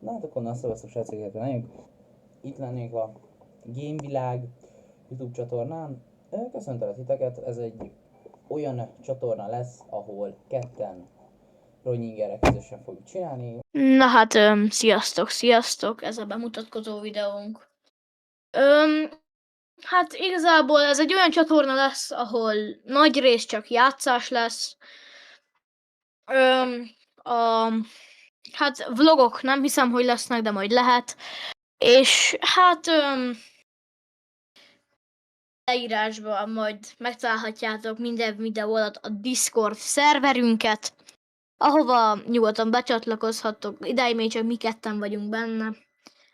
Na hát akkor szevasztok srácok, itt lennék a Gamevilág YouTube csatornán. Köszöntelek titeket, ez egy olyan csatorna lesz, ahol ketten Ronnyingerrel közösen fogjuk csinálni. Na hát, sziasztok, ez a bemutatkozó videónk. Hát igazából ez egy olyan csatorna lesz, ahol nagy rész csak játszás lesz. Hát vlogok nem hiszem, hogy lesznek, de majd lehet. És hát leírásban majd megtalálhatjátok minden videó alatt a Discord szerverünket, ahova nyugodtan becsatlakozhattok. Idáig még csak mi ketten vagyunk benne,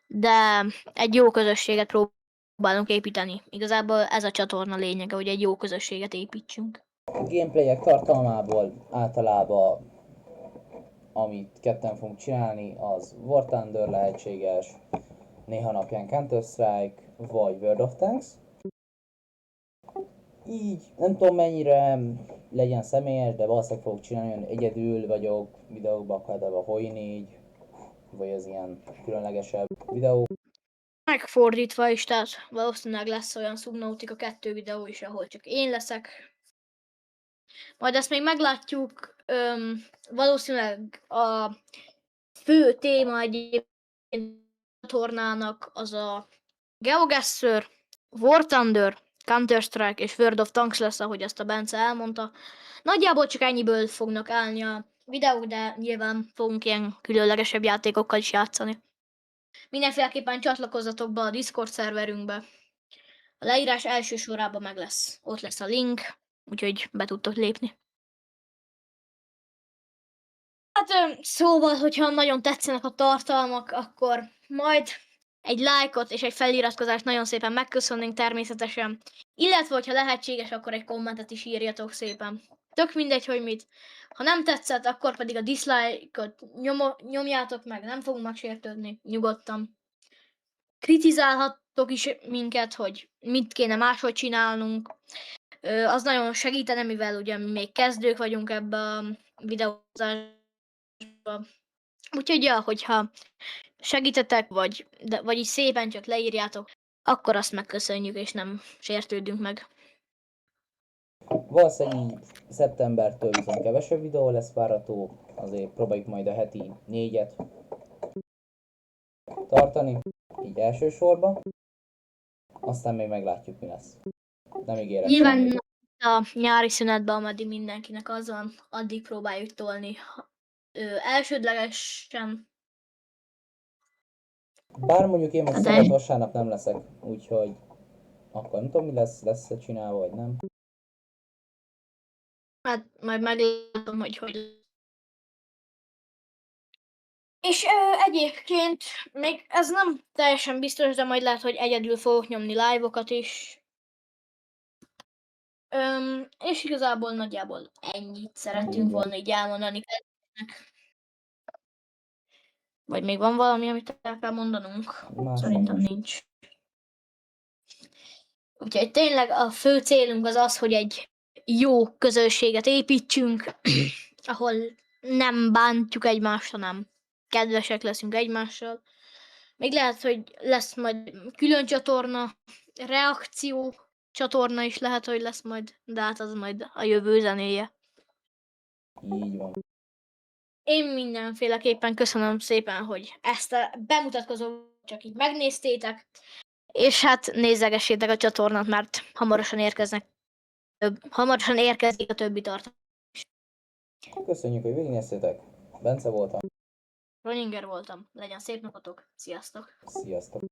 de egy jó közösséget próbálunk építeni. Igazából ez a csatorna lényege, hogy egy jó közösséget építsünk. A gameplayek tartalmából általában, amit ketten fogunk csinálni, az War Thunder lehetséges, néha napján Counter-Strike, vagy World of Tanks. Így nem tudom mennyire legyen személyes, de valószínűleg fogok csinálni, olyan egyedül vagyok videókban, akár a Hoi 4, vagy az ilyen különlegesebb videó. Megfordítva is, tehát valószínűleg lesz olyan Subnautica 2 videó is, ahol csak én leszek. Majd ezt még meglátjuk. Valószínűleg a fő téma egyébként a csatornának az a GeoGuessr, War Thunder, Counter-Strike és World of Tanks lesz, ahogy ezt a Bence elmondta. Nagyjából csak ennyiből fognak állni a videók, de nyilván fogunk ilyen különlegesebb játékokkal is játszani. Mindenféleképpen csatlakozzatok be a Discord szerverünkbe. A leírás első sorában meg lesz. Ott lesz a link, úgyhogy be tudtok lépni. Hát szóval, hogyha nagyon tetszenek a tartalmak, akkor majd egy lájkot és egy feliratkozást nagyon szépen megköszönnénk természetesen. Illetve, hogyha lehetséges, akkor egy kommentet is írjatok szépen. Tök mindegy, hogy mit. Ha nem tetszett, akkor pedig a dislike-ot nyomjátok meg, nem fogunk megsértődni, nyugodtan. Kritizálhattok is minket, hogy mit kéne máshogy csinálnunk. Az nagyon segítene, mivel ugye mi még kezdők vagyunk ebbe a videózásba. Úgyhogy ja, hogyha segítetek, vagy így szépen csak leírjátok, akkor azt megköszönjük, és nem sértődünk meg. Valószínűleg szeptembertől viszont kevesebb videó lesz várható, azért próbáljuk majd a heti 4-et tartani, így elsősorban. Aztán még meglátjuk, mi lesz. Nem ígérek Nyilván semmit. a nyári szünetben, ameddig mindenkinek az van, addig próbáljuk tolni elsődlegesen. Bár mondjuk én most De szabad vasárnap nem leszek, úgyhogy akkor nem tudom, mi lesz-e csinálva, vagy nem. hát majd meglátom, hogy és egyébként még ez nem teljesen biztos, de majd lehet, hogy egyedül fogok nyomni live-okat is. És igazából nagyjából ennyit szerettünk volna így elmondani. Vagy még van valami, amit el kell mondanunk? Más Szerintem nem. nincs. Úgyhogy tényleg a fő célunk az az, hogy egy jó közösséget építsünk, ahol nem bántjuk egymást, hanem kedvesek leszünk egymással. Még lehet, hogy lesz majd külön csatorna, reakció csatorna is lehet, hogy lesz majd, de hát az majd a jövő zenéje. Így van. Én mindenféleképpen köszönöm szépen, hogy ezt a bemutatkozót csak így megnéztétek, és hát nézegessétek a csatornát, mert hamarosan érkezik a többi tartalom. Köszönjük, hogy végignéztétek. Bence voltam. Ronyinger voltam. Legyen szép napotok. Sziasztok! Sziasztok.